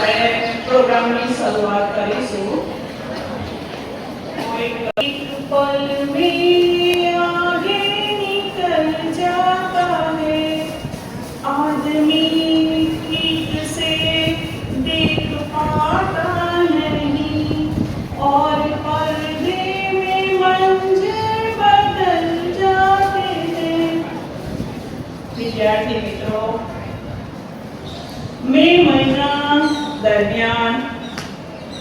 આપણે પ્રોગ્રામની શરૂઆત કરીશું. એક પલ में आगे निकल जाता है आदमी ठीक से देख पाता नहीं और पर्दे में मंजर बदल जाते हैं. विद्यार्थी મિત્રો, મે મહિના દરમિયાન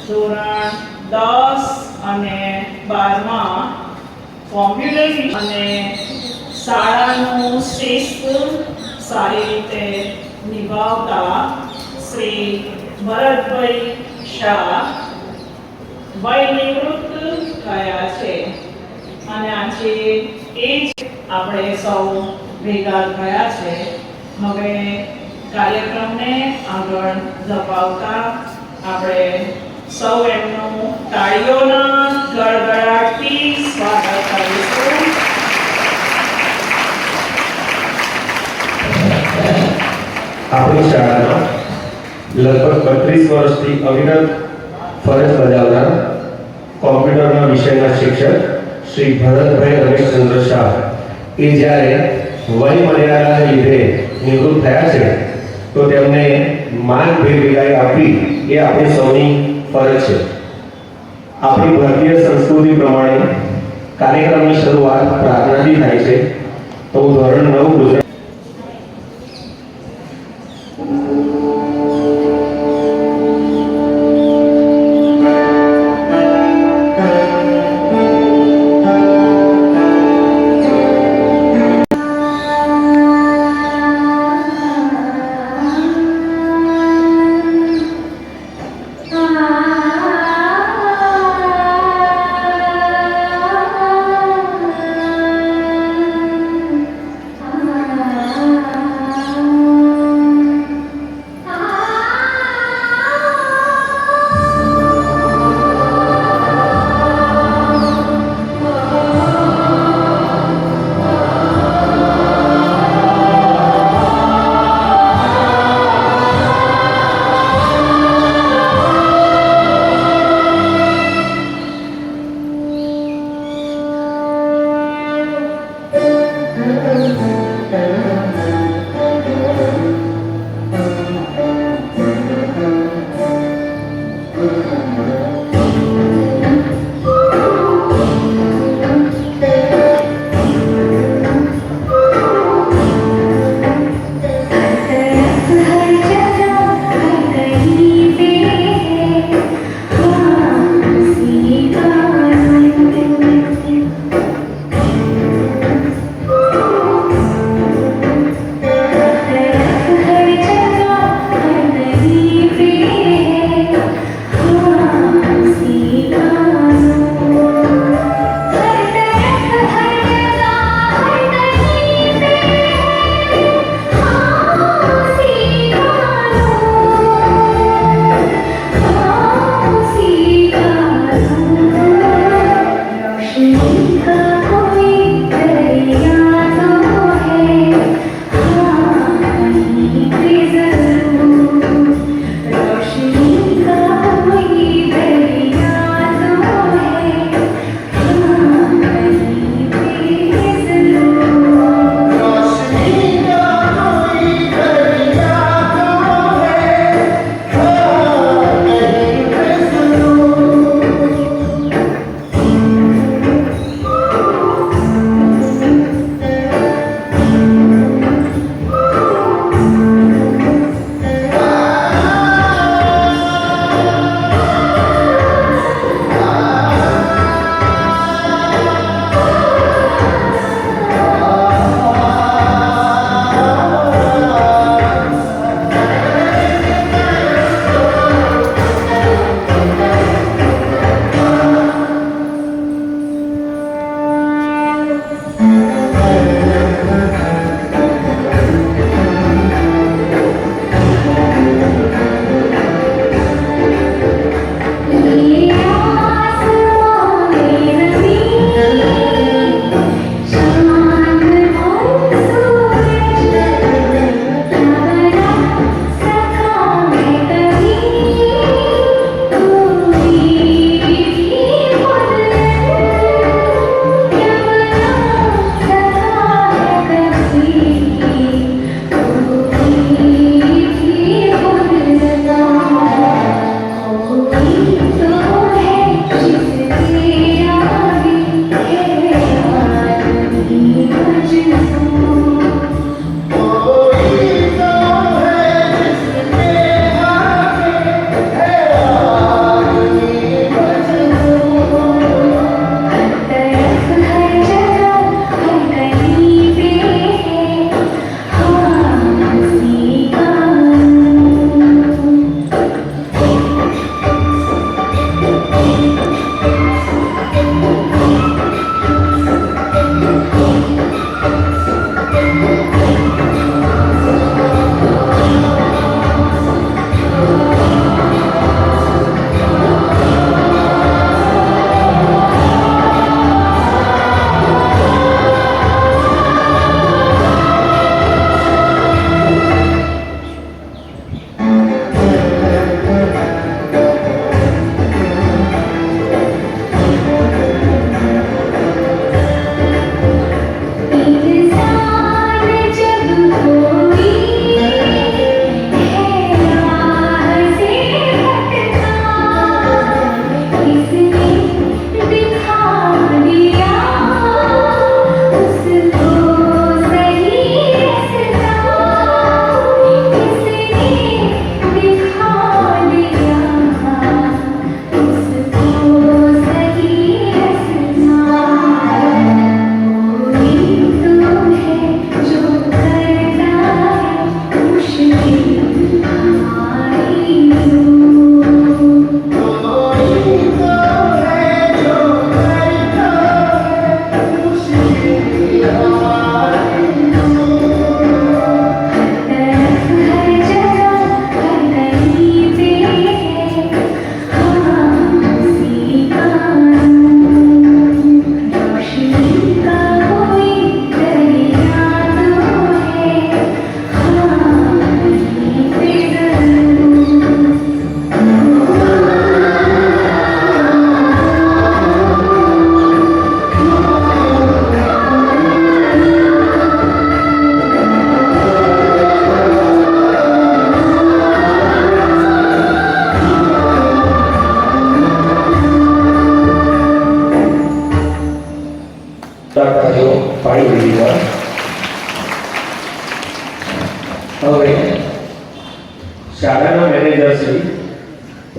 ધોરણ 10 અને 12માં કોમ્પ્યુટર અને શાળાનું શિસ્ત સારી રીતે નિભાવતા શ્રી ભરતભાઈ શાહ વય નિવૃત્ત થયા છે અને આજે એ જ આપણે સૌ ભેગા થયા છે. હવે કાર્યક્રમને આગળ ધપાવતા આપણે સૌ એમનું તાળીઓના ગડગડાટથી સ્વાગત કરીશું. આપણી શાળામાં લગભગ 32 વર્ષથી અવિરત ફરજ બજાવનાર કોમ્પ્યુટરના વિષયના શિક્ષક શ્રી ભરતભાઈ રમેશચંદ્ર શાહ એ જ્યારે વય મર્યાદાને લીધે નિવૃત્ત થયા છે તો તેમને માનભેર વિદાય આપવી એ આપણી સૌની ફરજ છે. આપણી ભારતીય સંસ્કૃતિ પ્રમાણે કાર્યક્રમની શરૂઆત પ્રાર્થનાથી થાય છે. તો હું ધોરણ 9 ગુજરાત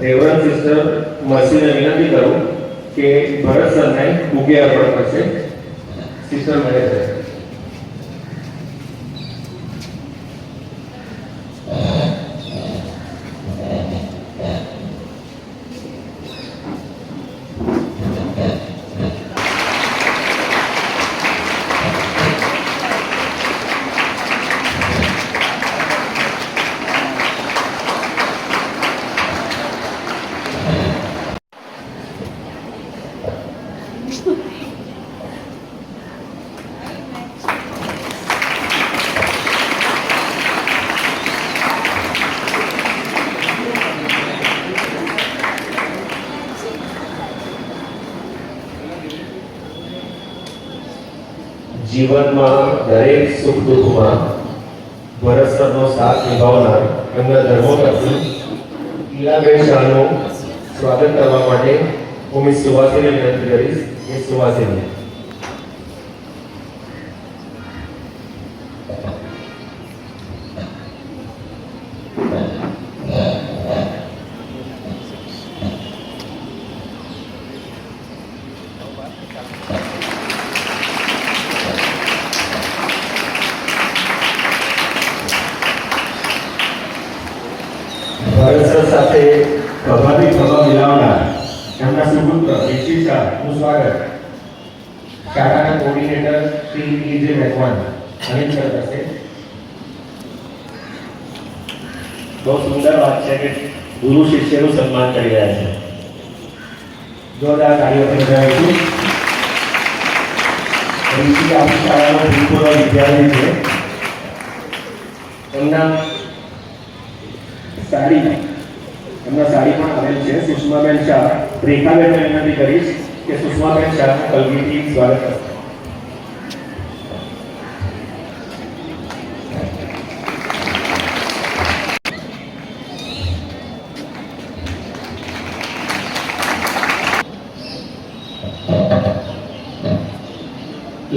રેવરન્ડ સિસ્ટર મસીને વિનંતી કરું કે ભરત સરને બુકે અર્પણ કરશે. સિસ્ટર મળે છે. જીવનમાં દરેક સુખ દુઃખમાં ભરત સરનો સાથ નિભાવનાર એમના ધર્મપત્ની ઈલાબેન શાહનું સ્વાગત કરવા માટે હું મિસ સુવાસીને વિનંતી કરીશ. મિસ સુવાસીને. ભરત સર સાથે પ્રભાવી થવા મિલાવનાર એમના સુપુત્ર રિષિ શાહનું સ્વાગત શાળાના કોર્ડિનેટર શ્રી E.J. મેઘવાન અનિલ સર કરશે. બહુ સુંદર વાત છે કે ગુરુ શિષ્યનું સન્માન કરી રહ્યા છે. જોરદાર કાર્યક્રમ કરાવીશું. રિષિ આપણી શાળાનો ભૂતપૂર્વ વિદ્યાર્થી છે. એમના સાડી પણ આવેલ છે. સુષ્માબેન શાહ રેખાબેનને વિનંતી કરીશ કે સુષ્માબેન શાહનું કલગીથી સ્વાગત કરશે.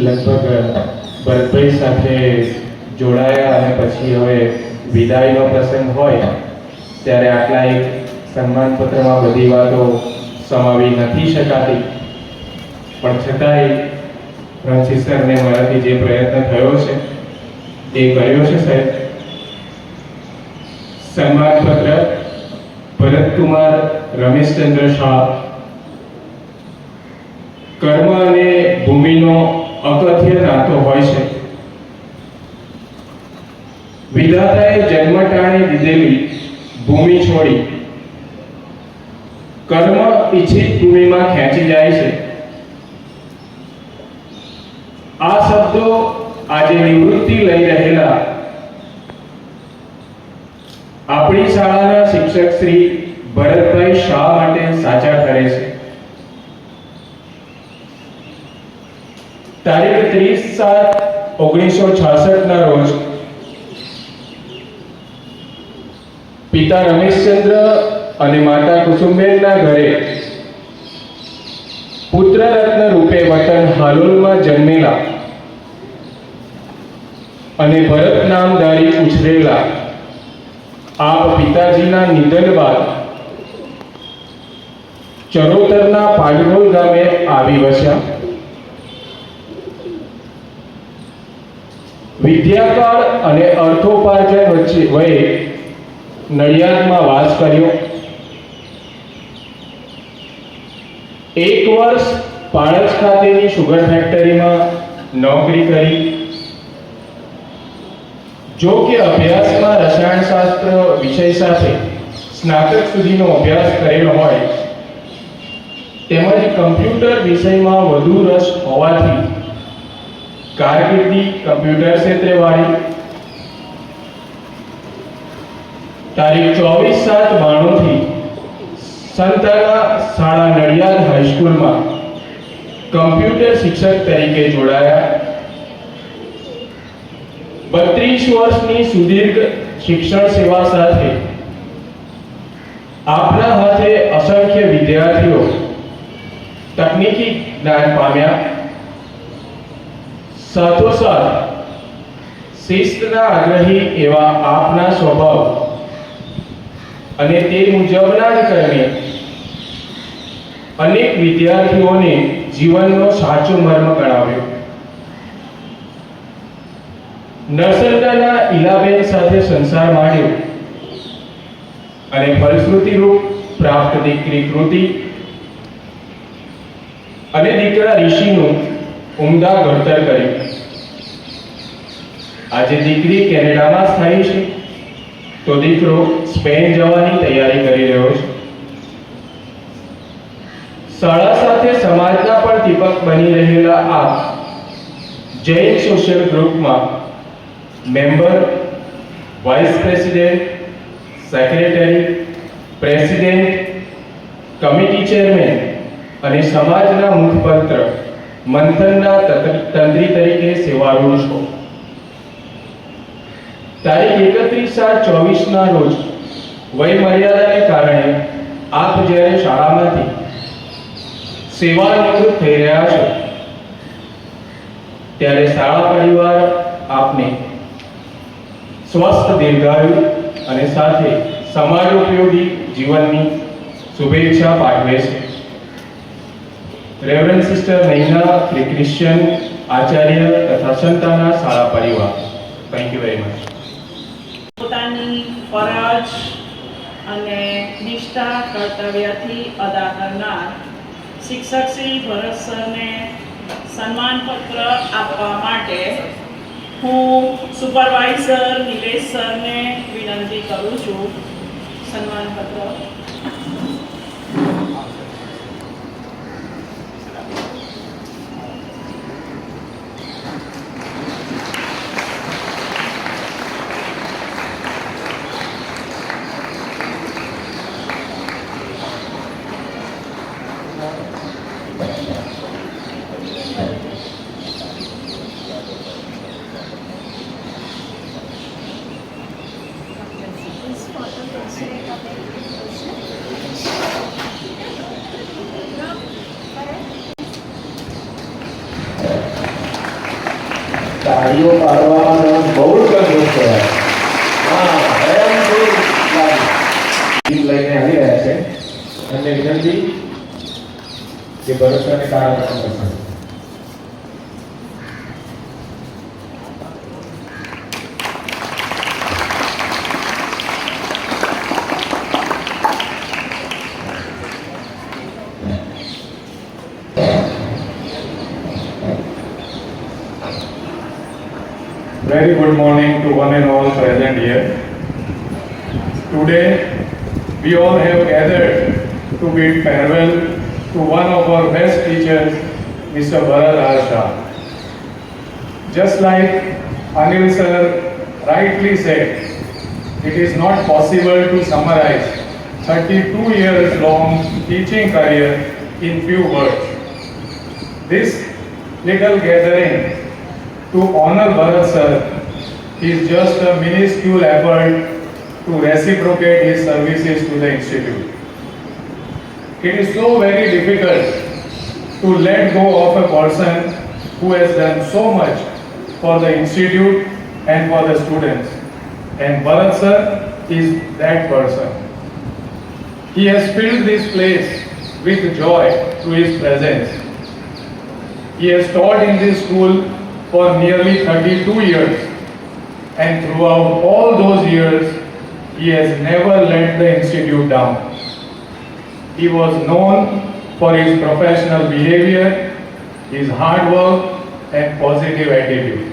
લગભગ ભરતભાઈ સાથે જોડાયા અને પછી હવે વિદાયનો પ્રસંગ હોય ત્યારે આટલા એક સન્માનપત્રમાં બધી વાતો સમાવી નથી શકાતી, પણ છતાંય ફ્રાન્સિસ સરને મારાથી જે પ્રયત્ન થયો છે એ કર્યો છે. સાહેબ, સન્માનપત્ર ભરતકુમાર રમેશચંદ્ર શાહ. કર્મ અને ભૂમિનો અકથ્ય નાતો હોય છે. વિધાતાએ જન્મ ટાણે દીધેલી ભૂમિ છોડી કર્મ ઈચ્છિત ભૂમિમાં ખેંચી જાય છે. આ શબ્દો આજે નિવૃત્તિ લઈ રહેલા આપણી શાળાના શિક્ષક શ્રી ભરતભાઈ શાહ માટે સાચા ઠરે છે. તારીખ 30/7/1966 ના રોજ પિતા રમેશચંદ્ર અને માતા કુસુમબેનના ઘરે પુત્ર રત્ન રૂપે વતન હાલોલમાં જન્મેલા અને ભરત નામધારી ઉછરેલા આપ પિતાજીના નિધન બાદ ચરોતરના પાડગોલ ગામે આવી વસ્યા. વિદ્યાકાળ અને અર્થોપાર્જન વચ્ચે વયે નડિયાદમાં વાસ કર્યો. 1 વર્ષ પાળજ ખાતેની શુગર ફેક્ટરીમાં નોકરી કરી. જો કે અભ્યાસમાં રસાયણશાસ્ત્ર વિષય સાથે સ્નાતક સુધીનો અભ્યાસ કરેલો હોય તેમજ કમ્પ્યુટર વિષયમાં વધુ રસ હોવાથી કારકિર્દી કમ્પ્યુટર ક્ષેત્રે વાળી. તારીખ 24/7/92 થી સંતાના શાળા નડિયાદ હાઈસ્કૂલમાં કમ્પ્યુટર શિક્ષક તરીકે જોડાયા. 32 વર્ષની સુદીર્ઘ શિક્ષણ સેવા સાથે આપના હાથે અસંખ્ય વિદ્યાર્થીઓ તકનીકી જ્ઞાન પામ્યા. સાથોસાથ શિસ્તના આગ્રહી એવા આપના સ્વભાવ અને તે મુજબના જ કર્મે અનેક વિદ્યાર્થીઓને જીવનનો સાચો મર્મ ગણાવ્યો. નર્સરદાના ઈલાબેન સાથે સંસાર માંડ્યો અને ફલશ્રુતિરૂપ પ્રાપ્ત દીકરી કૃતિ અને દીકરા ઋષિનું ઉમદા ઘડતર કર્યું. આજે દીકરી કેનેડામાં સ્થાયી છે તો દીકરો સ્પેન જવાની તૈયારી કરી રહ્યો છે. શાળા સાથે સમાજના પણ દીપક બની રહેલા આ જૈન સોશિયલ ગ્રુપમાં member, vice president, secretary, president, committee chairman અને સમાજના મુખપત્ર મંથનના તંત્રી તરીકે સેવારૂઢ છો. તારીખ 31/7/24 રોજ વય મર્યાદાને કારણે આપ જ્યારે શાળામાંથી સેવાનિવૃત્ત થઈ રહ્યા છો ત્યારે શાળા પરિવાર આપને સ્વસ્થ દીર્ઘાયુ અને સાથે સમાજોપયોગી જીવનની શુભેચ્છા પાઠવે છે. રેવરન્ડ સિસ્ટર નૈના શ્રી ક્રિશ્ચિયન આચાર્ય તથા સંતાના શાળા પરિવાર. Thank you very much. પોતાની ફરજ અને નિષ્ઠા કર્તવ્યથી અદા કરનાર શિક્ષક શ્રી ભરત સરને સન્માનપત્ર આપવા માટે હું સુપરવાઇઝર નિલેશ સરને વિનંતી કરું છું. સન્માનપત્ર. તાળીઓ પાડવામાં બહુ જ ગંભીર છે. હા, ગીત લઈને આવી રહ્યા છે. અને વિનંતી કે ભરતને કાર્ય કરશે. Very good morning to one and all present here. Today, we all have gathered to bid farewell to one of our best teachers, Mr. Bharat R. Shah. Just like Anil sir rightly said, it is not possible to summarize 32 years long teaching career in few words. This little gathering to honor Bharat sir is just a minuscule effort to reciprocate his services to the institute. It is so very difficult to let go of a person who has done so much for the institute and for the students. And Bharat sir is that person. He has filled this place with joy through his presence. He has taught in this school for nearly 32 years, and throughout all those years, he has never let the institute down. He was known for his professional behavior, his hard work, and positive attitude.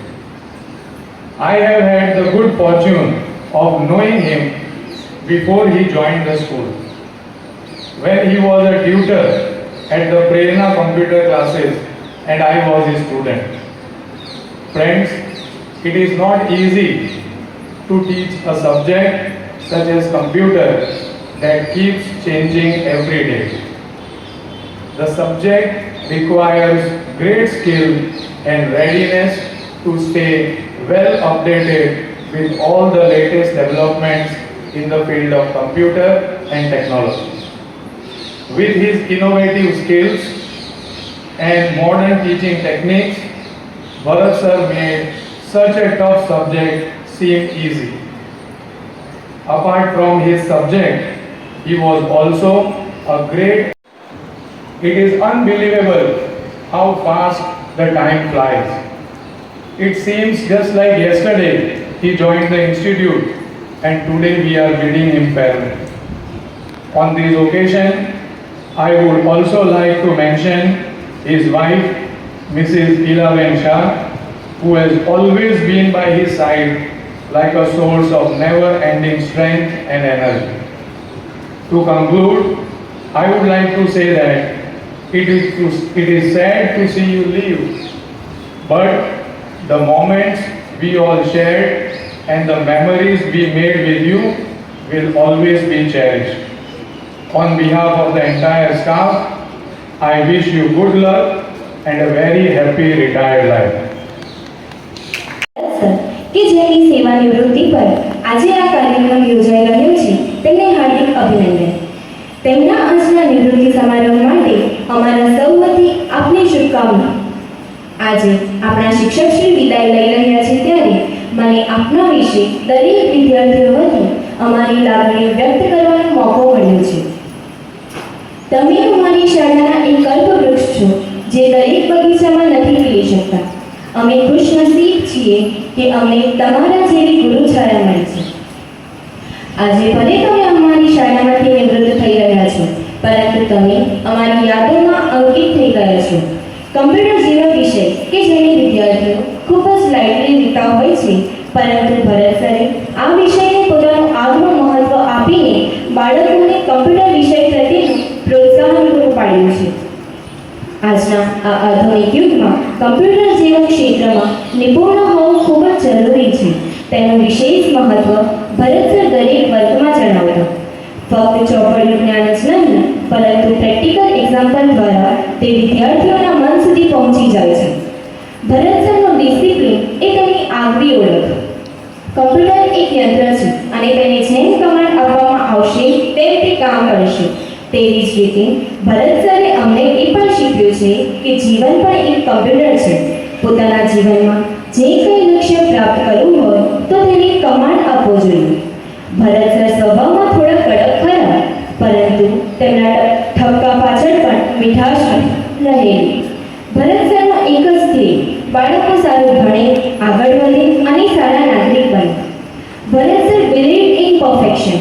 I have had the good fortune of knowing him before he joined the school. When he was a tutor at the Prerna computer classes and I was his student. Friends, it is not easy to teach a subject such as computer that keeps changing every day. The subject requires great skill and readiness to stay well updated with all the latest developments in the field of computer and technology. With his innovative skills and modern teaching techniques, Bharat sir made such a tough subject seem easy. Apart from his subject, he was also a great. It is unbelievable how fast the time flies. It seems just like yesterday he joined the institute, and today we are bidding him farewell. On this occasion, I would also like to mention his wife, Mrs. Ilaven Shah, who has always been by his side like a source of never-ending strength and energy. To conclude, I would like to say that it is sad to see you leave, but the moments we all shared and the memories we made with you will always be cherished. On behalf of the entire staff, I wish you good luck and a very happy retired life. કે જેની સેવા નિવૃત્તિ પર આજે આ કાર્યક્રમ યોજાઈ રહ્યો છે તેમને હાર્દિક અભિનંદન. તેમના આજના નિવૃત્તિ સમારંભ માટે અમારા સૌ વતી આપને શુભકામના. આજે આપણા શિક્ષકશ્રી વિદાય લઈ રહ્યા છે ત્યારે મને આપના વિશે દરેક વિદ્યાર્થીઓ વતી અમારી લાગણી વ્યક્ત કરવાનો મોકો મળ્યો છે. તમે અમારી શાળાના એક કલ્પવૃક્ષ છો જે દરેક બગીચામાં નથી ખીલી શકતા. અમે ખુશનસીબ છીએ કે અમને તમારા જેવી ગુરુછાયા મળી છે. આજે ભલે તમે અમારી શાળામાંથી નિવૃત્ત થઈ રહ્યા છો, પરંતુ તમે અમારી યાદોમાં અંકિત થઈ ગયા છો. કમ્પ્યુટર જેવા વિષય કે જેને વિદ્યાર્થીઓ ખૂબ જ લાઇટલી લેતા હોય છે, પરંતુ ભરત સરે આ વિષયને પોતાનું આગવું મહત્વ આપીને બાળકોને કમ્પ્યુટર વિષય પ્રત્યેનું પ્રોત્સાહન પૂરું પાડ્યું છે. આજના આ આધુનિક યુગમાં કમ્પ્યુટર જેવા ક્ષેત્રમાં નિપુણ હોવું ખૂબ જ જરૂરી છે. તેનું વિશેષ મહત્વ ભરત સર દરેક વર્ગમાં જણાવતા. ફક્ત ચોપડી જ્ઞાન જ નહીં, પરંતુ પ્રેક્ટિકલ એક્ઝામ્પલ દ્વારા તે વિદ્યાર્થીઓના મન સુધી પહોંચી જાય છે. ભરત સરનું ડિસિપ્લિન એ તેની આગવી ઓળખ. કમ્પ્યુટર એક યંત્ર છે અને તેને જેમ કમાન્ડ આપવામાં આવશે તેમ તે કામ કરશે. તેવી જ રીતે ભરત સરે અમને એ પણ શીખ્યું છે કે જીવન પણ એક કમ્પ્યુટર છે. પોતાના જીવનમાં જે કંઈ લક્ષ્ય પ્રાપ્ત કરવું હોય તો તેને કમાન્ડ આપવો જોઈએ. ભરત સર સ્વભાવમાં થોડા કડક ખરા, પરંતુ તેમના ઠપકા પાછળ પણ મીઠાશ રહેલી. ભરત સરનો એક જ ધ્યેય બાળકો સારું ભણે, આગળ વધે અને સારા નાગરિક બને. ભરત સર બિલીવ ઇન પરફેક્શન.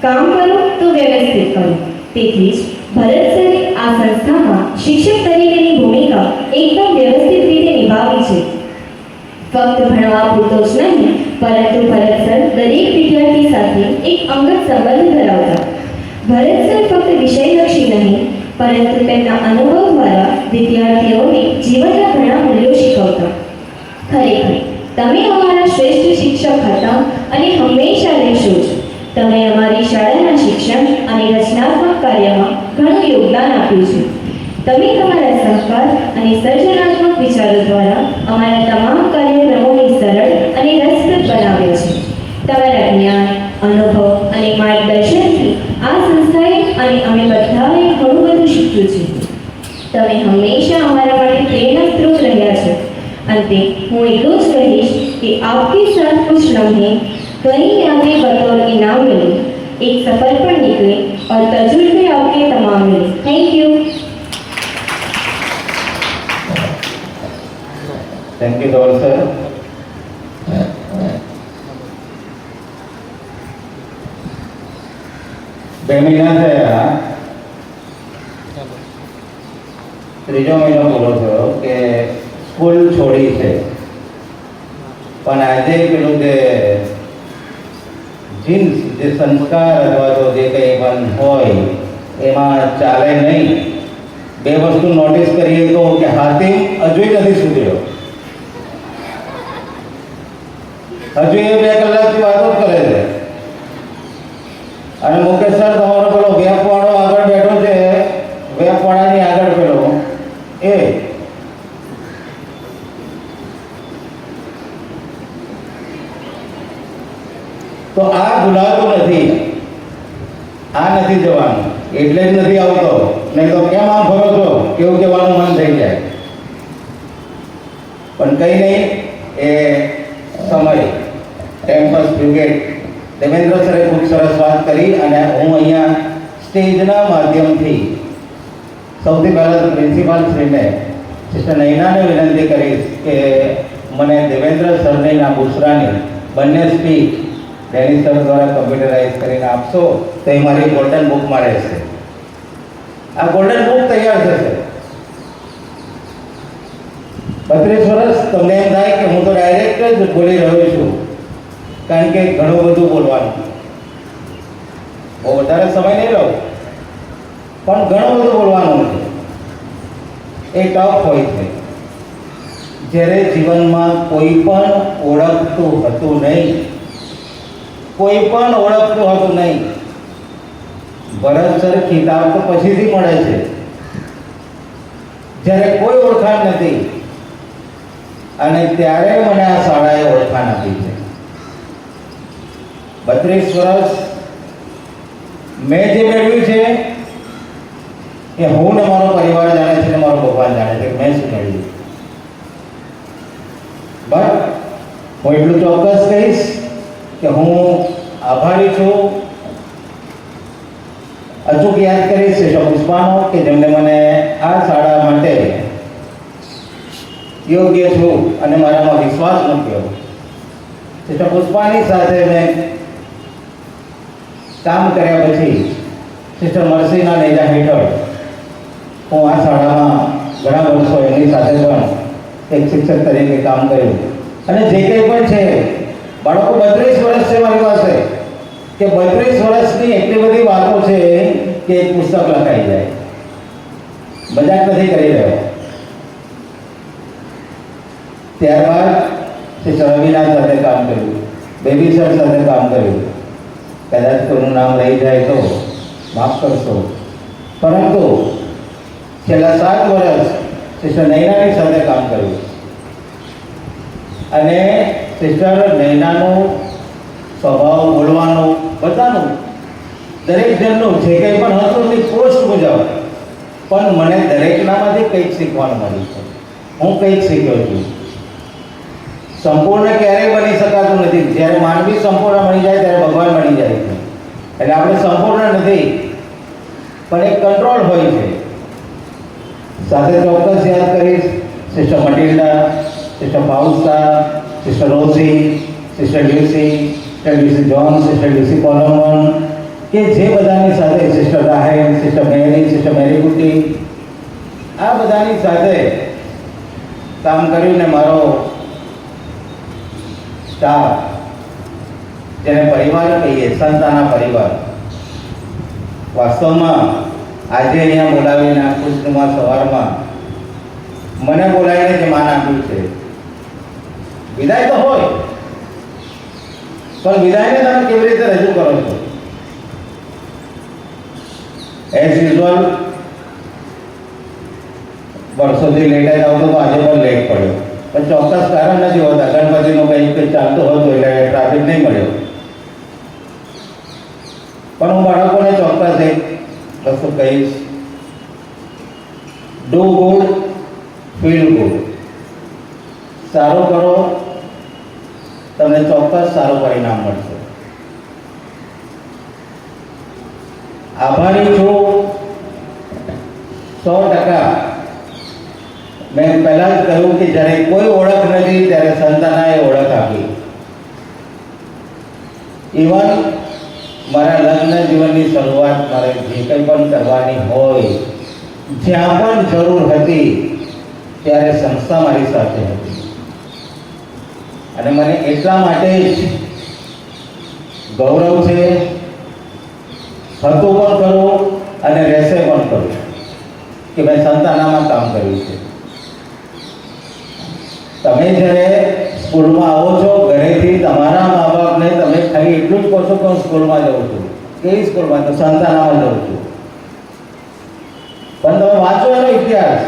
કામ કરો તો વ્યવસ્થિત કરો. તેથી જ ભરત સરે આ સંસ્થામાં શિક્ષક તરીકેની ભૂમિકા એકદમ વ્યવસ્થિત રીતે નિભાવી છે. ફક્ત ભણવા પૂરતો જ નહીં, પરંતુ ભરત સર દરેક વિદ્યાર્થી સાથે એક અંગત સંબંધ ધરાવતા. ભરત સર ફક્ત વિષયલક્ષી નહીં, પરંતુ તેમના અનુભવ દ્વારા વિદ્યાર્થીઓને જીવનના ઘણા મૂલ્યો શીખવતા. ખરેખર તમે અમારા શ્રેષ્ઠ શિક્ષક હતા અને હંમેશા રહેશો જ. તમે અમારી શાળાના શિક્ષણ અને રચનાત્મક કાર્યમાં ઘણું યોગદાન આપ્યું છે. તમે તમારા સહકાર અને સર્જનાત્મક વિચારો દ્વારા અમારા તમામ કાર્યક્રમોને સરળ અને રસપ્રદ બનાવ્યા છે. તમારા જ્ઞાન, અનુભવ અને માર્ગદર્શનથી આ સંસ્થાએ અને અમે બધાએ ઘણું બધું શીખ્યું છે. તમે હંમેશા અમારા માટે પ્રેરણા સ્ત્રોત રહ્યા છો. અંતે હું એટલું જ કહીશ કે આપકે સાથ કુછ લમ્હે कई यादें बतौर इनाम मिले, एक सफर पर निकले और तजुर्बे आपके तमाम मिले. Thank you. Thank you Dhaval sir. બે મહિના થયા, ત્રીજો મહિનો પૂરો થયો કે સ્કૂલ છોડી છે, પણ આજે પેલું જે જીન્સ, જે સંસ્કાર અથવા તો જે કંઈ પણ હોય એમાં ચાલે નહીં. બે વસ્તુ નોટિસ કરીએ તો કે હાથી હજુ નથી સુધર્યો. હજુ એ 2 કલાકથી વાતો જ કરે છે. અને મુકેશ સર તમારો પેલો વેપવાળો આગળ બેઠો છે, વેપવાળાની આગળ પેલો એ તો આ ભૂલાતું નથી, આ નથી જવાનું, એટલે જ નથી આવતો. નહીં તો કેમ આમ ફરો છો એવું કહેવાનું મન થઈ જાય. પણ કંઈ નહીં, એ સમય કેમ્પસ બ્રિગેડ દેવેન્દ્ર સરે ખૂબ સરસ વાત કરી અને હું અહીંયા સ્ટેજના માધ્યમથી સૌથી પહેલાં તો પ્રિન્સિપાલ શ્રીને સિસ્ટર નૈનાને વિનંતી કરીશ કે મને દેવેન્દ્ર સરની ના બુસરાની બંને સ્પીચ ડેની સર દ્વારા કમ્પ્યુટરાઇઝ કરીને આપશો તો એ મારી ગોલ્ડન બુકમાં રહેશે. આ ગોલ્ડન બુક તૈયાર થશે. 32 વર્ષ તમને એમ થાય કે હું તો ડાયરેક્ટ જ બોલી રહ્યો છું, કારણ કે ઘણું બધું બોલવાનું, બહુ વધારે સમય નહીં લઉં, પણ ઘણું બધું બોલવાનું છે. એ ટફ હોય છે. જ્યારે જીવનમાં કોઈ પણ ઓળખતું હતું નહીં, ભરત સર ખિતાબ તો પછીથી મળે છે, જ્યારે કોઈ ઓળખાણ નથી, અને ત્યારે મને આ શાળાએ ઓળખાણ આપી છે. 32 વર્ષ મેં જે મેળવ્યું છે એ હું ને મારો પરિવાર જાણે છે, ને મારો ભગવાન જાણે છે કે મેં શું મેળવ્યું. બટ હું એટલું ચોક્કસ કહીશ કે હું આભારી છું, અચૂક યાદ કરીશ સિસ્ટર પુષ્પાનો કે જેમને મને આ શાળા માટે યોગ્ય છું અને મારામાં વિશ્વાસ મૂક્યો. સિસ્ટર પુષ્પાની સાથે મેં કામ કર્યા પછી સિસ્ટર મર્સીના નેજા હેઠળ હું આ શાળામાં ઘણા વર્ષો એમની સાથે પણ એક શિક્ષક તરીકે કામ કર્યું. અને જે કંઈ પણ છે, બાળકો 32 વર્ષ છે મારી પાસે, કે 32 વર્ષની એટલી બધી વાતો છે કે એક પુસ્તક લખાઈ જાય. મજાક નથી કરી રહ્યો. ત્યારબાદ સિસ્ટર રવિના સાથે કામ કર્યું, બેબી સર સાથે કામ કર્યું. કદાચ કોઈનું નામ રહી જાય તો માફ કરશો, પરંતુ છેલ્લા 7 વર્ષ સિસ્ટર નૈનાની સાથે કામ કર્યું. અને સિસ્ટર નૈનાનું સ્વભાવ, બોલવાનું, બધાનું, દરેક જણનું જે કંઈ પણ હતું તે પોસ્ટ મુજબ, પણ મને દરેકનામાંથી કંઈક શીખવાનું મળ્યું છે. હું કંઈક શીખ્યો છું. સંપૂર્ણ ક્યારેય બની શકાતું નથી. જ્યારે માનવી સંપૂર્ણ બની જાય ત્યારે ભગવાન બની જાય છે. એટલે આપણે સંપૂર્ણ નથી, પણ એક કંટ્રોલ હોય છે. સાથે ચોક્કસ યાદ કરીશ sister Matilda, sister Fausta, sister Rosie, sister Lucy, sister Lucy Joan, sister Lucy Coloman, કે જે બધાની સાથે sister Rahel, sister Mary, sister Mary ગુટી, આ બધાની સાથે કામ કર્યું. ને મારો સ્ટાફ, જેને પરિવાર કહીએ, સંતાના પરિવાર, વાસ્તવમાં આજે અહીંયા બોલાવીને આ ખુશનુમા સવારમાં મને બોલાવીને જે માન આપ્યું છે, વિદાય તો હોય, પણ વિદાયને તમે કેવી રીતે રજૂ કરો છો? એઝ યુઝ્યુઅલ વર્ષોથી લેટ આવતો તો આજે પણ લેટ પડ્યો, પણ ચોક્કસ કારણ નથી હોતા. ગણપતિનો કંઈક ચાલતો હતો એટલે ટ્રાફિક નહીં મળ્યો. પણ હું બાળકોને ચોક્કસ એક વસ્તુ કહીશ: ડુ ગુડ, ફીલ ગુડ. સારું કરો, તમને ચોક્કસ સારું પરિણામ મળશે. આભારી છું 100%. મેં પહેલાં જ કહ્યું કે જ્યારે કોઈ ઓળખ નથી ત્યારે સંતાનાએ ઓળખ આપી. ઇવન મારા લગ્ન જીવનની શરૂઆત મારે જે કંઈ પણ કરવાની હોય, જ્યાં પણ જરૂર હતી ત્યારે સંસ્થા મારી સાથે હતી. અને મને એટલા માટે જ ગૌરવ છે, હતું પણ કરું અને રહેશે પણ કરું, કે મેં સંતાનામાં કામ કર્યું છે. તમે જ્યારે સ્કૂલમાં આવો છો, ઘરેથી તમારા મા બાપને તમે ખાલી એટલું જ કહો છો કે હું સ્કૂલમાં જાઉં છું. કેવી સ્કૂલમાં? તો સંતાનામાં જાઉં છું. પણ તમે વાંચો એનો ઇતિહાસ,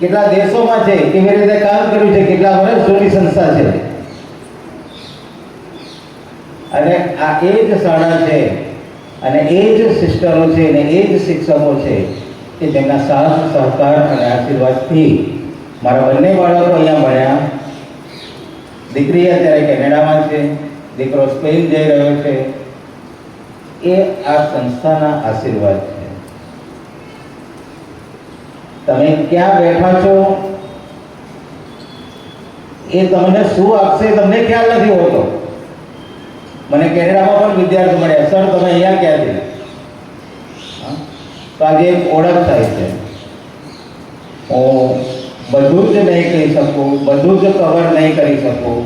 કેટલા દેશોમાં છે, કેવી રીતે કામ કર્યું છે, કેટલા વર્ષ જૂની સંસ્થા છે. અને આ એ જ શાળા છે, અને એ જ સિસ્ટરો છે, અને એ જ શિક્ષકો છે કે જેમના સાથ સહકાર અને આશીર્વાદથી મારા બંને બાળકો અહીંયા ભણ્યા. દીકરી અત્યારે કેનેડામાં છે, દીકરો સ્પેન જઈ રહ્યો છે. એ આ સંસ્થાના આશીર્વાદ છે. તમે ક્યાં બેઠા છો એ તમને શું આપશે તમને ખ્યાલ નથી હોતો. મને કેનેડામાં પણ વિદ્યાર્થી મળ્યા, સર તમે અહીંયા ક્યાંથી? તો આજે એક ઓળખ થાય છે. હું બધું જ નહીં કહી શકું, બધું જ કવર નહીં કરી શકું,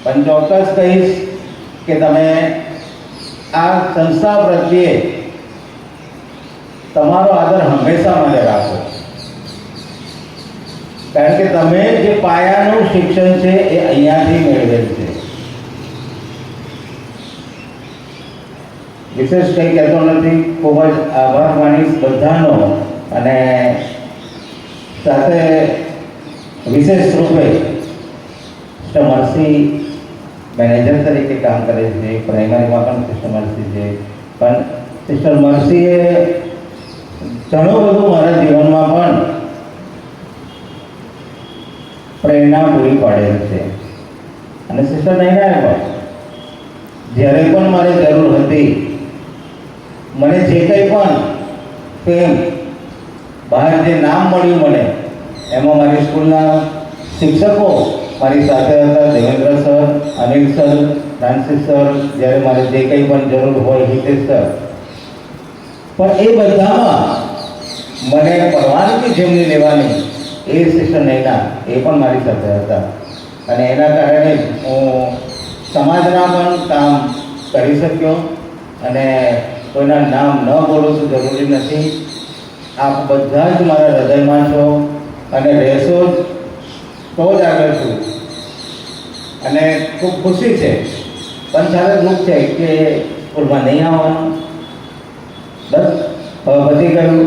પણ ચોક્કસ કહીશ કે તમે આ સંસ્થા પ્રત્યે તમારો આદર હંમેશા માટે રાખો, કારણ કે તમે જે પાયાનું શિક્ષણ છે એ અહીંયાથી મેળવેલ છે. વિશેષ કંઈ કહેતો નથી, ખૂબ જ આભાર માનીશ બધાનો. અને સાથે વિશેષ રૂપે સિસ્ટર મર્સી મેનેજર તરીકે કામ કરે છે, પ્રાઇમરીમાં પણ સિસ્ટર મર્સી છે, પણ સિસ્ટર મર્સીએ ઘણું બધું મારા જીવનમાં પણ પ્રેરણા પૂરી પાડેલ છે. અને સિસ્ટર નૈનાએ પણ જ્યારે પણ મારે જરૂર હતી, મને જે કંઈ પણ ફેમ બહાર જે નામ મળ્યું મને, એમાં મારી સ્કૂલના શિક્ષકો મારી સાથે હતા. Devendra sir, Anil sir, Francis sir, જ્યારે મારે જે કંઈ પણ જરૂર હોય, હિતેશ સર, પણ એ બધામાં મને પરવાનગી જેમની લેવાની એ સિસ્ટર નૈના એ પણ મારી સાથે હતા. અને એના કારણે હું સમાજના પણ કામ કરી શક્યો. અને કોઈના નામ ન બોલું તો જરૂરી નથી, આપ બધા જ મારા હૃદયમાં છો અને રહેશો તો જ આગળ છું. અને ખૂબ ખુશી છે, પણ સાથે દુઃખ છે કે સ્કૂલમાં નહીં આવવાનું. બસ હવે વધી ગયું,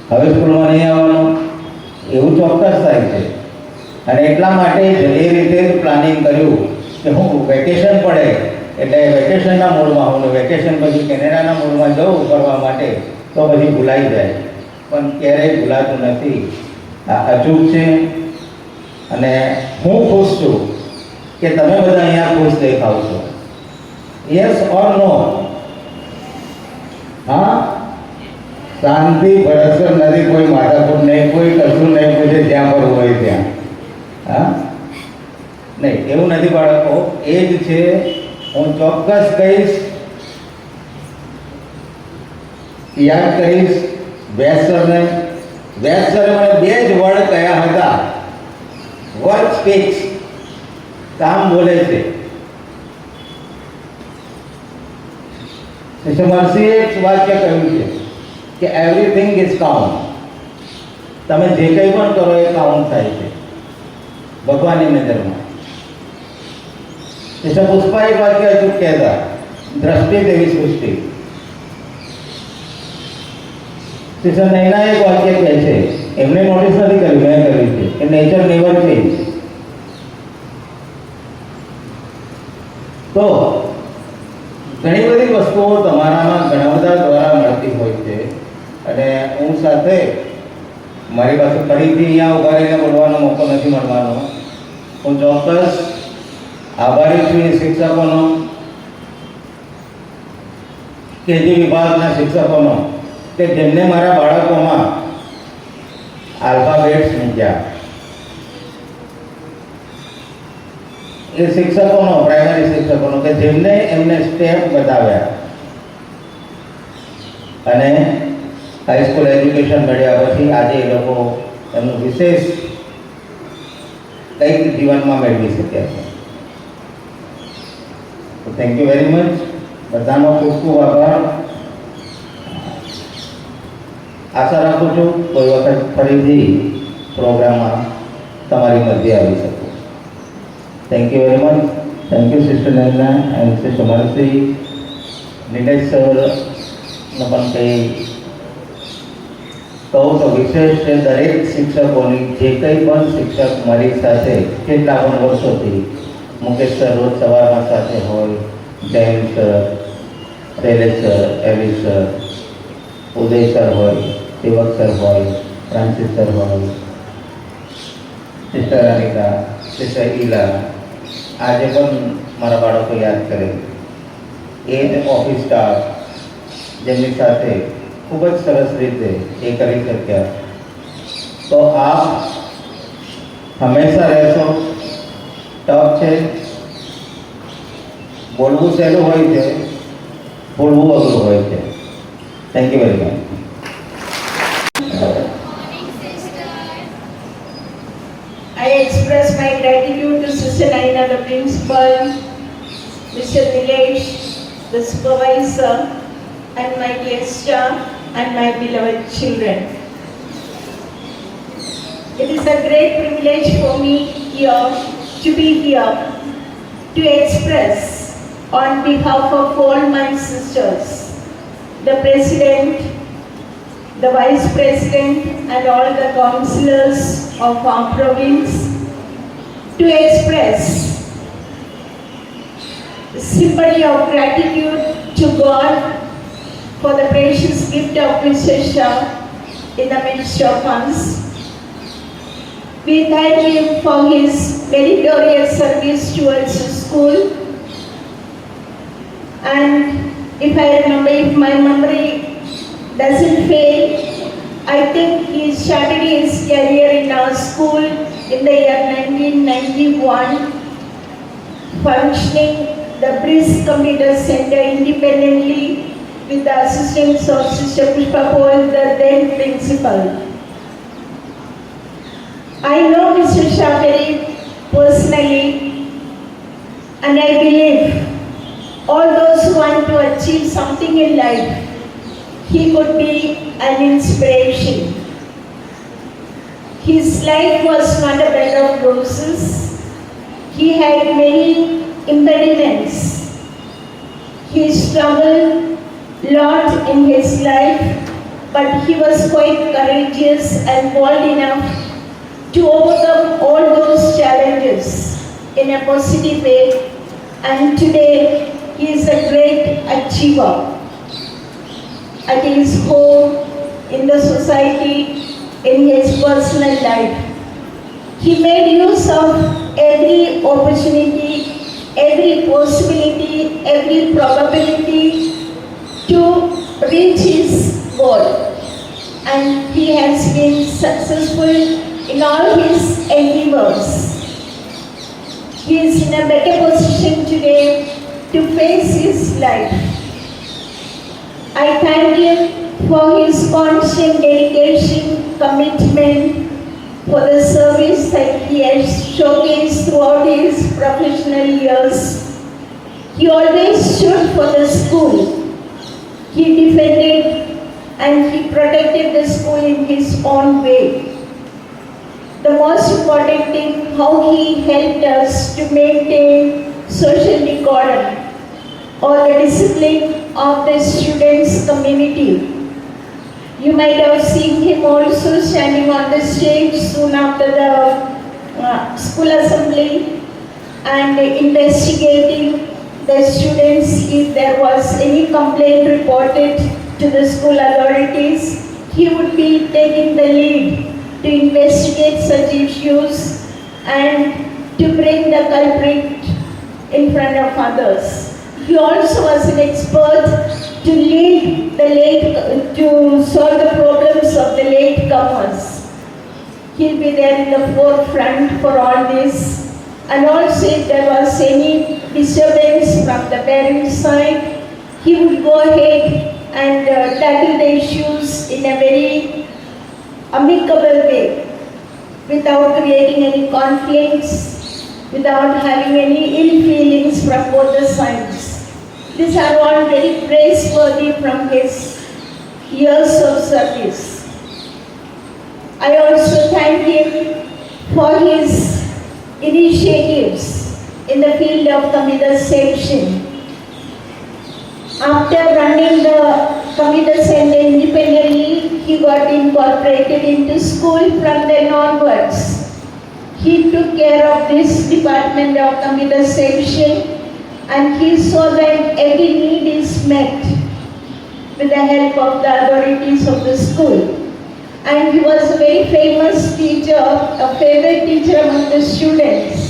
હવે સ્કૂલમાં નહીં આવવાનું એવું ચોક્કસ થાય છે. અને એટલા માટે જ એ રીતે જ પ્લાનિંગ કર્યું કે હું વેકેશન પડે એટલે વેકેશનના મૂડમાં હું, વેકેશન પછી કેનેડાના મૂડમાં જઉં ફરવા માટે, તો પછી ભૂલાઈ જાય, પણ ક્યારેય ભૂલાતું નથી. આ અચૂક છે. અને હું ખુશ છું કે તમે બધા અહીંયા ખુશ દેખાવ છો. યસ ઓર નો? હા, શાંતિ ભરસર નથી, કોઈ માથાકૂટ નહીં, કોઈ કશું નહીં પૂછે, જ્યાં પર હોય ત્યાં. હા, નહીં એવું નથી બાળકો, એ જ છે. હું ચોક્કસ કહીશ, યાદ કરીશ વ્યાસ સરને. વ્યાસ સરે મને બે જ વર્ડ કયા હતા, વર્ક સ્પીક્સ, કામ બોલે છે. સિસ્ટર મર્સીએ એક વાક્ય કહ્યું છે કે એવરીથિંગ ઇઝ કાઉન્ટ. તમે જે કંઈ પણ કરો એ કાઉન્ટ થાય છે ભગવાનની નજરમાં. સિસ્ટર પુષ્પા એક વાક્ય અચૂક કહેતા, દ્રષ્ટિ તેવી સૃષ્ટિ. સિસ્ટર નૈના એક વાક્ય કહે છે, એમને નોટિસ નથી કર્યું, મેં કર્યું છે, કે નેચર નેવર ચેન્જ. તો ઘણી બધી વસ્તુઓ તમારામાં ઘણા બધા દ્વારા મળતી હોય છે. અને હું સાથે મારી પાસે ફરીથી અહીંયા ઉભા રહીને બોલવાનો મોકો નથી મળવાનો. હું ચોક્કસ આભારી છું એ શિક્ષકોનો, કેજી વિભાગના શિક્ષકોનો, કે જેમને મારા બાળકોમાં આલ્ફાબેટ્સ મૂક્યા. એ શિક્ષકોનો, પ્રાઇમરી શિક્ષકોનો, કે જેમને એમને સ્ટેપ બતાવ્યા. અને હાઈસ્કૂલ એજ્યુકેશન મળ્યા પછી આજે એ લોકો એમનું વિશેષ કંઈક જીવનમાં મેળવી શક્યા છે. તો થેન્ક યુ વેરી મચ. બધાનો ખૂબ ખૂબ આભાર. આશા રાખું છું કોઈ વખત ફરીથી પ્રોગ્રામમાં તમારી મધ્ય આવી શકું. Thank you very much. Thank you sister Naina and sister Mercy. Nilesh સરનો પણ કંઈ કહું તો વિશેષ છે દરેક શિક્ષકોની, જે કંઈ પણ શિક્ષક મારી સાથે કેટલા પણ વર્ષોથી, મુકેશ સર રોજ સવારમાં સાથે હોય, જૈન સર, શૈલેષ સર, એવી સર, ઉદય સર હોય, સેવક સર હોય, ફ્રાન્સિસ સર હોય, સિસ્ટર અનિતા, સિસ્ટર ઈલા, આજે પણ મારા બાળકો યાદ કરે, એ જ ઓફિસ સ્ટાફ, જેમની સાથે ખૂબ જ સરસ રીતે એ કરી શક્યા. તો આપ હંમેશા રહેશો. ટફ છે, બોલવું સહેલું હોય છે, બોલવું અઘરું હોય છે. Thank you very much. I express my gratitude to Sister Naina, the principal, Mr. Nilesh, the supervisor, and my dear staff, and my beloved children. It is a great privilege for me to be here to express on behalf of all my sisters, the President, the Vice President, and all the councillors of our province, to express the sympathy of gratitude to God for the precious gift of Mr. Shah in the midst of us. We thank him for his meritorious service towards the school. And if my memory doesn't fail, I think he started his career in our school in the year 1991, functioning the Brisk Computer Center independently with the assistance of Sister Pushpa Paul, the then principal. I know Mr. Shah very personally, and I believe all those who want to achieve something in life, he could be an inspiration. His life was not a bed of roses. He had many impediments. He struggled a lot in his life, but he was quite courageous and bold enough to overcome all those challenges in a positive way, and today he is a great achiever at his home, in the society, in his personal life. He made use of every opportunity, every possibility, every probability to reach his goal, and he has been successful in all his endeavors. He is in a better position today to face his life. I thank him for his constant dedication, commitment, for the service that he has showcased throughout his professional years. He always stood for the school. He defended and he protected the school in his own way. The most important thing, how he helped us to maintain social decorum or the discipline of the students' community. You might have seen him also standing on the stage soon after the school assembly and investigating the students if there was any complaint reported to the school authorities. He would be taking the lead to investigate such issues and to bring the culprit in front of others. He also was an expert to lead to solve the problems of the latecomers. He'll be there in the forefront for all this. And also if there was any disturbance from the parents' side, he would go ahead and tackle the issues in a very amicable way, without creating any conflicts, without having any ill feelings from both the sides. These are all very praiseworthy from his years of service. I also thank him for his initiatives in the field of computer section. After running the computer center independently, he got incorporated into school from then onwards. He took care of this department of computer section and he saw that every need is met with the help of the authorities of the school. And he was a very famous teacher, a favorite teacher among the students.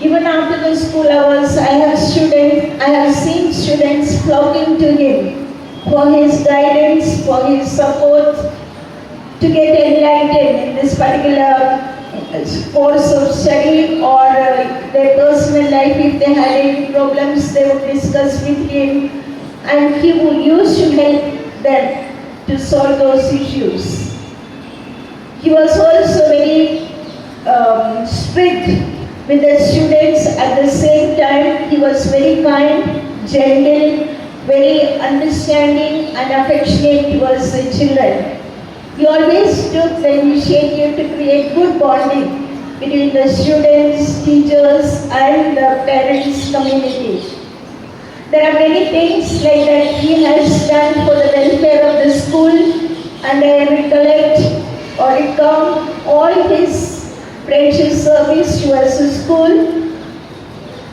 Even after the school hours, I have seen students flocking to him for his guidance, for his support to get enlightened in this particular course of study or their personal life. If they had any problems, they would discuss with him, and he would use to help them to solve those issues. He was also very strict with the students. At the same time, he was very kind, gentle, very understanding and affectionate towards the children. He always took the initiative to create good bonding between the students, teachers and the parents community. There are many things like that he has done for the welfare of the school, and I recollect or recount all his precious service towards the school,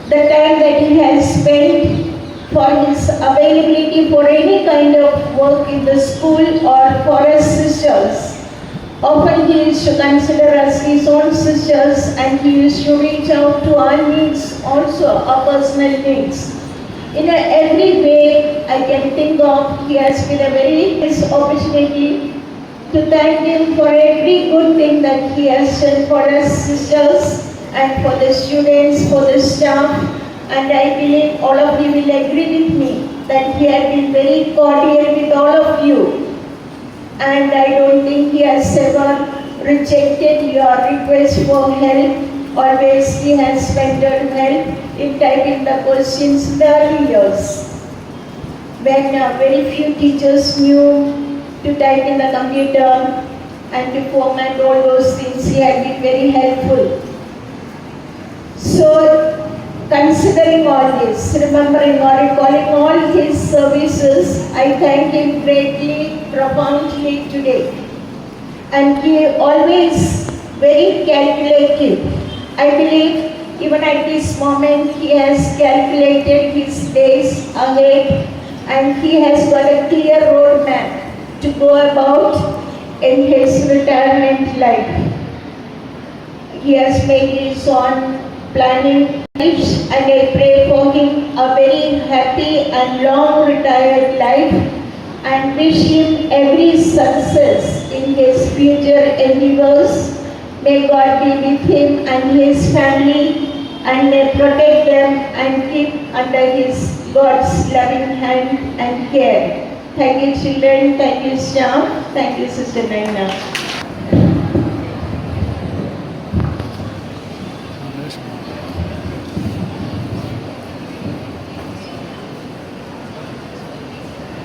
the time that he has spent for his availability for any kind of work in the school or for us sisters. Often he used to consider us his own sisters, and he used to reach out to our needs, also our personal needs. In every way I can think of, he has been a very nice opportunity to thank him for every good thing that he has done for us sisters and for the students, for the staff. And I believe all of you will agree with me that he has been very cordial with all of you. And I don't think he has ever rejected your request for help. Always he has rendered help in typing the questions in the early years, when very few teachers knew to type in the computer and to format all those things. He had been very helpful. So, considering all this, remembering or recalling all his services, I thank him greatly, profoundly today. And he always very calculative. I believe even at this moment he has calculated his days ahead, and he has got a clear roadmap to go about in his retirement life. He has made his own planning, and I pray for him a very happy and long retired life, and wish him every success in his future endeavors. May God be with him and his family, and may protect them and keep under his God's loving hand and care. Thank you, children. Thank you, staff. Thank you, Sister Naina.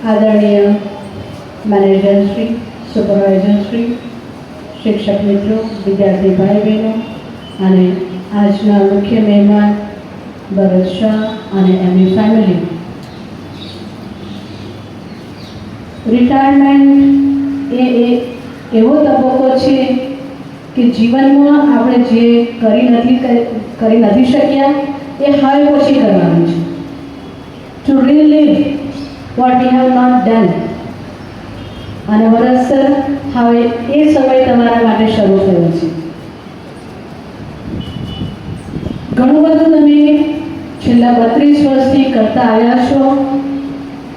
આદરણીય manager Shri, supervisor Shri, શિક્ષક મિત્રો, વિદ્યાર્થી ભાઈ બહેનો અને આજના મુખ્ય મહેમાન ભરત શાહ અને એમની ફેમિલી. રિટાયરમેન્ટ એ એવો તબક્કો છે કે જીવનમાં આપણે જે કરી નથી શક્યા એ હવે પછી કરવાનું છે. Two relieve what we have not done. અને વરસ સર, હવે એ સમય તમારા માટે શરૂ થયો છે. ઘણું બધું તમે છેલ્લા 32 વર્ષથી કરતા આવ્યા છો,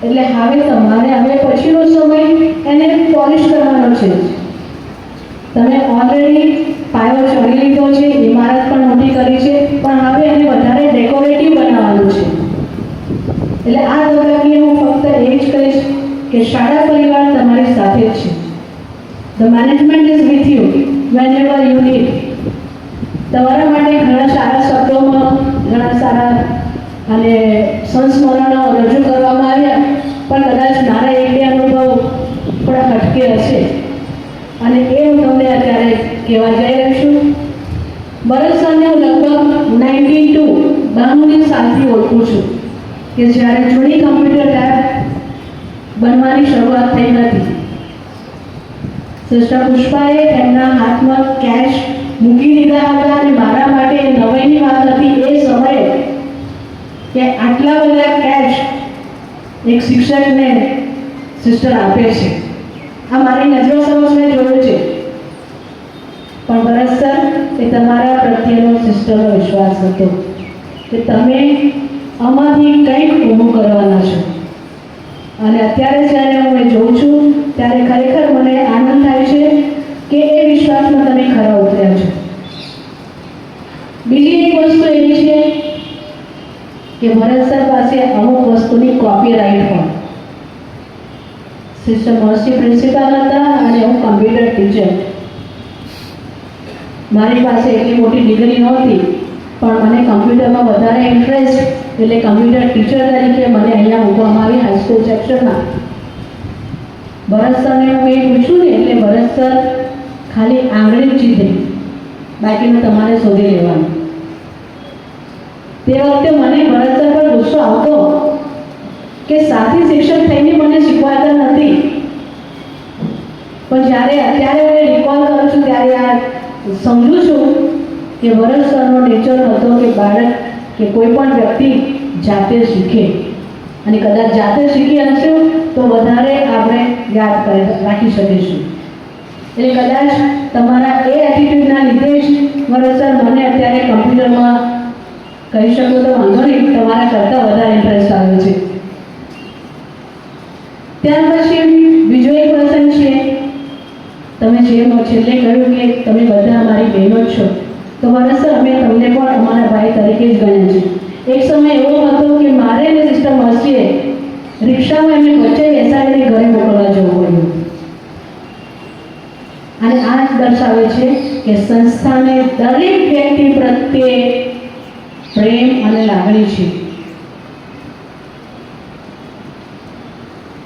એટલે હવે પછીનો સમય એને પોલિશ કરવાનો છે. તમે ઓલરેડી પાયો ચડી લીધો છે, ઇમારત પણ મોટી કરી છે, પણ હવે એને વધારે ડેકોરેટિવ બનાવવાનું છે. એટલે આ દરમિયાન હું ફક્ત એ જ કહીશ કે શાળા પરિવાર તમારી સાથે જ છે. The management is with you van ever you need. તમારા માટે ઘણા સારા શબ્દોમાં ઘણા સારા અને સંસ્મરણો રજૂ કરવામાં આવ્યા, પણ કદાચ મારા એક બે અનુભવ થોડા હટકે હશે, અને એ હું તમને અત્યારે કહેવા જઈ રહી છું. ભરત સરને હું લગભગ 92 સાલથી ઓળખું છું, કે જ્યારે જૂની કમ્પ્યુટર લેબ બનવાની શરૂઆત થઈ હતી. સિસ્ટર પુષ્પાએ એમના હાથમાં કેશ મૂકી દીધા હતા, અને મારા માટે નવાઈની વાત હતી એ સમયે કે આટલા બધા કેશ એક શિક્ષકને સિસ્ટર આપે છે. આ મારી નજરો સમક્ષ મેં જોયું છે. પણ ભરત સર, એ તમારા પ્રત્યેનો સિસ્ટરનો વિશ્વાસ હતો કે તમે આમાંથી કંઈક ઊભું કરવાના છો, અને અત્યારે જ્યારે હું એ જોઉં છું ત્યારે ખરેખર મને આનંદ થાય છે કે એ વિશ્વાસમાં તમે ખરા ઉતર્યા છો. બીજી એક વસ્તુ એવી છે કે ભરત સર પાસે અમુક વસ્તુની કોપીરાઇટ હોય. સિસ્ટર મર્સી પ્રિન્સિપાલ હતા અને હું કમ્પ્યુટર ટીચર. મારી પાસે એટલી મોટી ડિગ્રી નહોતી પણ મને કમ્પ્યુટરમાં વધારે ઇન્ટરેસ્ટ એટલે કમ્પ્યુટર ટીચર તરીકે મને અહીંયા મૂકવામાં આવી હાઈસ્કૂલ સેક્શનમાં. ભરત સરને હું કંઈ પૂછ્યું ને એટલે ભરત સર ખાલી આંગળી ચીધે, બાકીનું તમારે શોધી લેવાનું. તે વખતે મને ભરત સર પર ગુસ્સો આવતો કે સાથી શિક્ષક થઈને મને શીખવાડતા નથી. પણ જ્યારે અત્યારે હું રિકોલ કરું છું ત્યારે આ સમજુ છું કે ભરત સરનો નેચર હતો કે બાળક કે કોઈ પણ વ્યક્તિ જાતે શીખે અને કદાચ જાતે શીખી હશે તો વધારે આપણે યાદ રાખી શકીશું. એટલે કદાચ તમારા એ એટીટ્યૂડના લીધે જ ભરત સર મને અત્યારે કમ્પ્યુટરમાં કહી શકું તો વાંધો નહીં, તમારા કરતાં વધારે ઇન્ટરેસ્ટ આવ્યો છે. ત્યાર પછી બીજો એક પ્રસંગ છે. તમે જેમ છેલ્લે કહ્યું કે તમે બધા અમારી બહેનો જ છો, તો ભરત સર અમે તમને પણ અમારા ભાઈ તરીકે જ ગણ્યા છે. એક સમય એવો હતો કે મારે અને સિસ્ટર મર્સીએ રિક્ષામાં એમને વચ્ચે બેસાડીને ઘરે મોકલવા જવું પડ્યું. અને આ જ દર્શાવે છે કે સંસ્થાને દરેક વ્યક્તિ પ્રત્યે પ્રેમ અને લાગણી છે.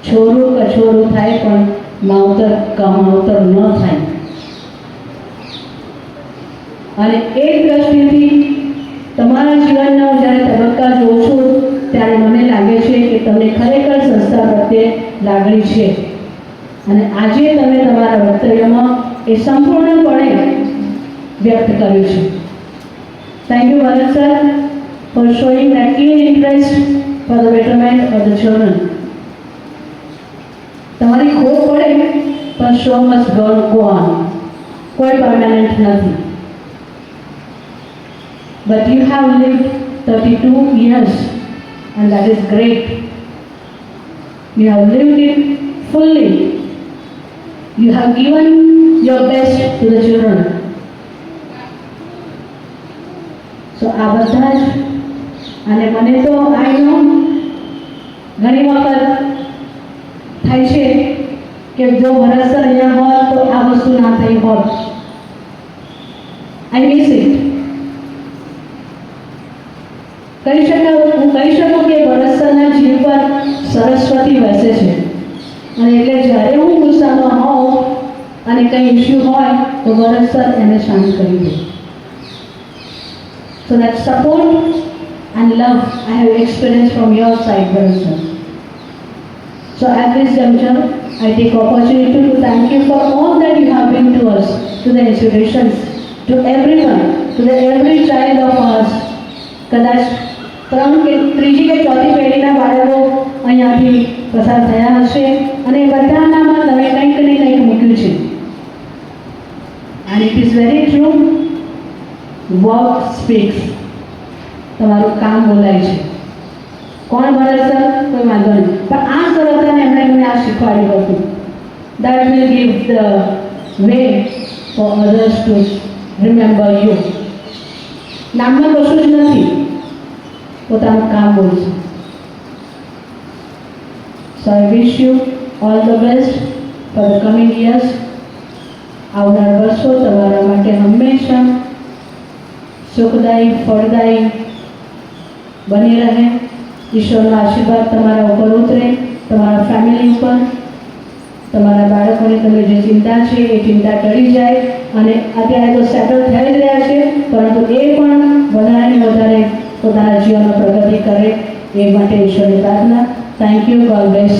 છોરું કછોરું થાય પણ માવતર કમાવતર ન થાય. અને એ દ્રષ્ટિથી તમારા જીવનના જ્યારે તબક્કા જોઉં છું ત્યારે મને લાગે છે કે તમને ખરેખર સંસ્થા પ્રત્યે લાગણી છે અને આજે તમે તમારા વક્તવ્યમાં એ સંપૂર્ણપણે વ્યક્ત કર્યું છે. Thank you Bharat sir for showing that keen interest for the betterment of the children. તમારી ખોટ પડે પણ શો મસ્ટ ગો ઓન. કોઈ પરમાનન્ટ નથી. But you have lived 32 years and that is great. You have lived it fully. You have given your best to the children. So આ બધા જ અને મને તો આઈ નો ઘણી વખત થાય છે કે જો ભરત સર અહીંયા હોત તો આ વસ્તુ ના થઈ હોત. I miss it. હું કહી શકું કે ભરત સરના જીવ પર સરસ્વતી વસે છે અને એટલે જ્યારે હું ગુસ્સામાં હોઉં અને કંઈ ઇસ્યુ હોય તો ભરત સર એને શાંત કરી દે. So that support and love I have experienced from your side, Bharat sir. So at this juncture, I take opportunity to thank you for all that you have been to us, to the institutions, to everyone, to the every child of ours. કદાચ ત્રીજી કે ચોથી પેઢીના બાળકો અહીંયાથી પસાર થયા હશે અને બધાનામાં તમે કંઈક ને કંઈક મૂક્યું છે. And it is very true. Work speaks. તમારું કામ બોલાય છે. કોણ ભરત સર? કોઈ વાંધો નહીં, પણ આ સર હતા ને એમણે એમને આ શીખવાડ્યું હતું. That will give the way for others to remember you. નામમાં કશું જ નથી, પોતાનું કામ બોલશે. So I wish you all the best for the coming years. આવનાર વર્ષો તમારા માટે હંમેશા સુખદાયી ફળદાયી બની રહે. ઈશ્વરનો આશીર્વાદ તમારા ઉપર ઉતરે, તમારા ફેમિલી ઉપર, તમારા બાળકોની તમે જે ચિંતા છે એ ચિંતા ટળી જાય અને અત્યારે તો સેટલ થઈ જ રહ્યા છે પરંતુ એ પણ વધારે ને વધારે પોતાના જીવનમાં પ્રગતિ કરે એ માટે ઈશ્વરની પ્રાર્થના. Thank you. God bless.